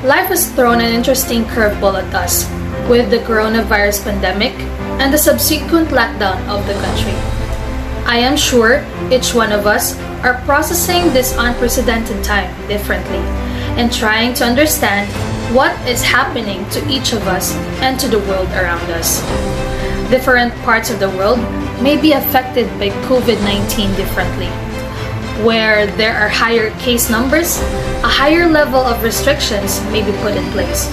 Life has thrown an interesting curveball at us with the coronavirus pandemic and the subsequent lockdown of the country. I am sure each one of us are processing this unprecedented time differently and trying to understand what is happening to each of us and to the world around us. Different parts of the world may be affected by COVID-19 differently. Where there are higher case numbers, a higher level of restrictions may be put in place.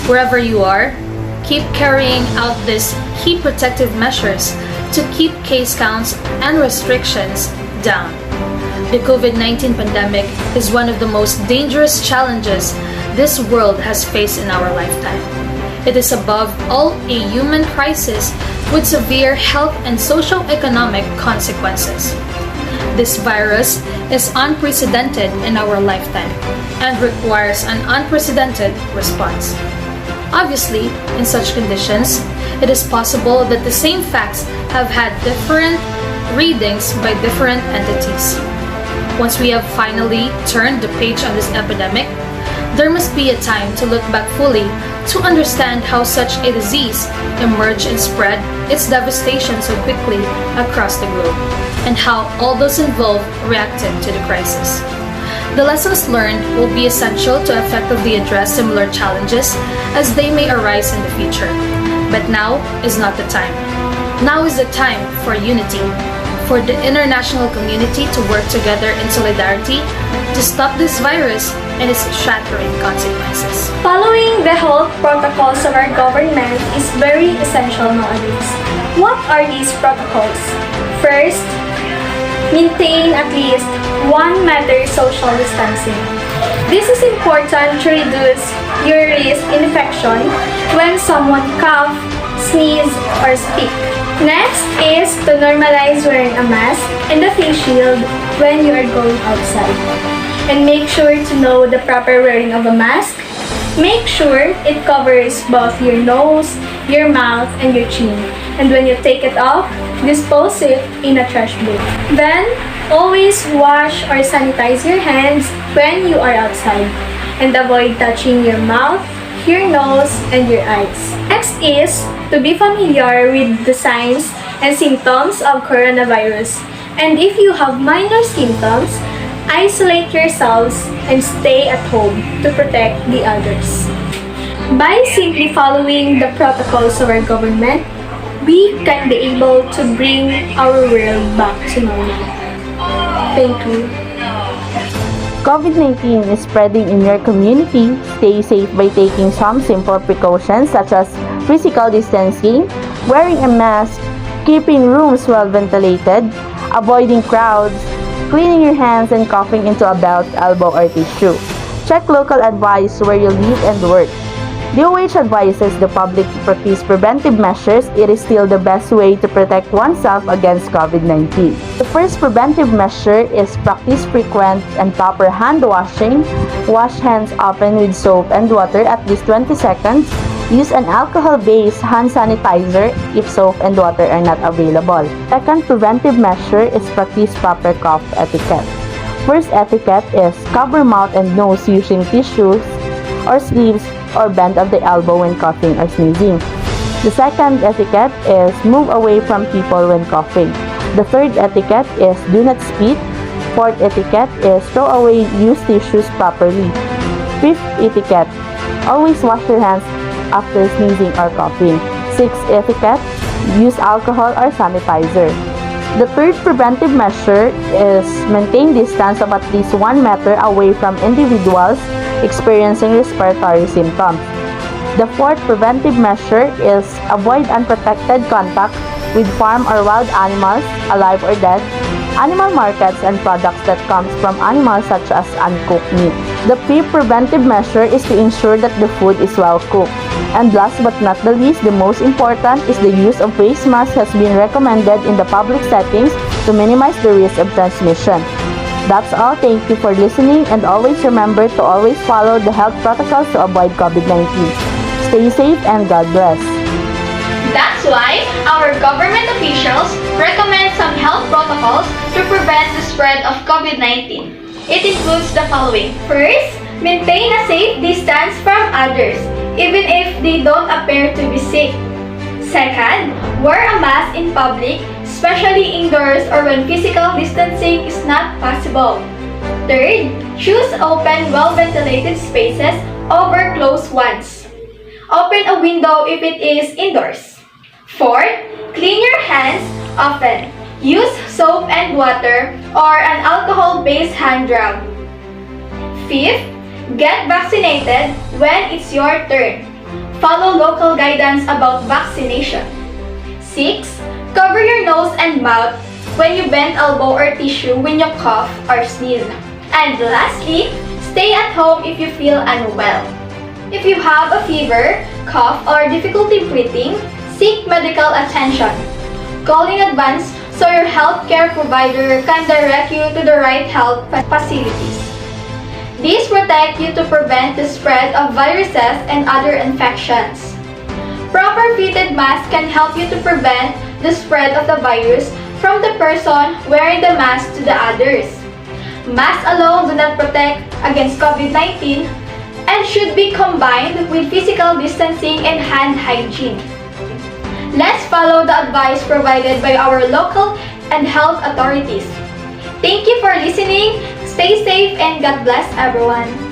Wherever you are, keep carrying out these key protective measures to keep case counts and restrictions down. The COVID-19 pandemic is one of the most dangerous challenges this world has faced in our lifetime. It is above all a human crisis with severe health and socio-economic consequences. This virus is unprecedented in our lifetime and requires an unprecedented response. Obviously, in such conditions, it is possible that the same facts have had different readings by different entities. Once we have finally turned the page on this epidemic, there must be a time to look back fully to understand how such a disease emerged and spread its devastation so quickly across the globe, and how all those involved reacted to the crisis. The lessons learned will be essential to effectively address similar challenges as they may arise in the future. But now is not the time. Now is the time for unity, for the international community to work together in solidarity to stop this virus and its shattering consequences. Following the health protocols of our government is very essential nowadays. What are these protocols? First, maintain at least 1 meter social distancing. This is important to reduce your risk infection when someone cough, sneeze, or speak. Next is to normalize wearing a mask and a face shield when you are going outside. And make sure to know the proper wearing of a mask. Make sure it covers both your nose, your mouth, and your chin. And when you take it off, dispose it in a trash bin. Then, always wash or sanitize your hands when you are outside. And avoid touching your mouth, your nose, and your eyes. Next is to be familiar with the signs and symptoms of coronavirus. And if you have minor symptoms, isolate yourselves and stay at home to protect the others. By simply following the protocols of our government, we can be able to bring our world back to normal. Thank you. COVID-19 is spreading in your community. Stay safe by taking some simple precautions such as physical distancing, wearing a mask, keeping rooms well ventilated, avoiding crowds, cleaning your hands and coughing into a belt, elbow, or tissue. Check local advice where you live and work. DOH advises the public to practice preventive measures. It is still the best way to protect oneself against COVID-19. The first preventive measure is practice frequent and proper hand washing. Wash hands often with soap and water at least 20 seconds. Use an alcohol-based hand sanitizer if soap and water are not available. Second preventive measure is practice proper cough etiquette. First etiquette is cover mouth and nose using tissues or sleeves or bend of the elbow when coughing or sneezing. The second etiquette is move away from people when coughing. The third etiquette is do not spit. Fourth etiquette is throw away used tissues properly. Fifth etiquette, always wash your hands after sneezing or coughing. Sixth etiquette, use alcohol or sanitizer. The third preventive measure is maintain distance of at least 1 meter away from individuals experiencing respiratory symptoms. The fourth preventive measure is avoid unprotected contact with farm or wild animals, alive or dead, animal markets, and products that comes from animals such as uncooked meat. The fifth preventive measure is to ensure that the food is well cooked. And last but not the least, the most important is the use of face masks has been recommended in the public settings to minimize the risk of transmission. That's all. Thank you for listening, and always remember to always follow the health protocols to avoid COVID-19. Stay safe and God bless. That's why our government officials recommend some health protocols to prevent the spread of COVID-19. It includes the following. First, maintain a safe distance from others, even if they don't appear to be sick. Second, wear a mask in public, especially indoors or when physical distancing is not possible. Third, choose open, well-ventilated spaces over closed ones. Open a window if it is indoors. Fourth, clean your hands often. Use soap and water or an alcohol-based hand rub. Fifth, get vaccinated when it's your turn. Follow local guidance about vaccination. 6. Cover your nose and mouth when you bend elbow or tissue when you cough or sneeze. And lastly, stay at home if you feel unwell. If you have a fever, cough, or difficulty breathing, seek medical attention. Call in advance so your healthcare provider can direct you to the right health facilities. These protect you to prevent the spread of viruses and other infections. Proper fitted masks can help you to prevent the spread of the virus from the person wearing the mask to the others. Masks alone do not protect against COVID-19 and should be combined with physical distancing and hand hygiene. Let's follow the advice provided by our local and health authorities. Thank you for listening. Stay safe and God bless everyone.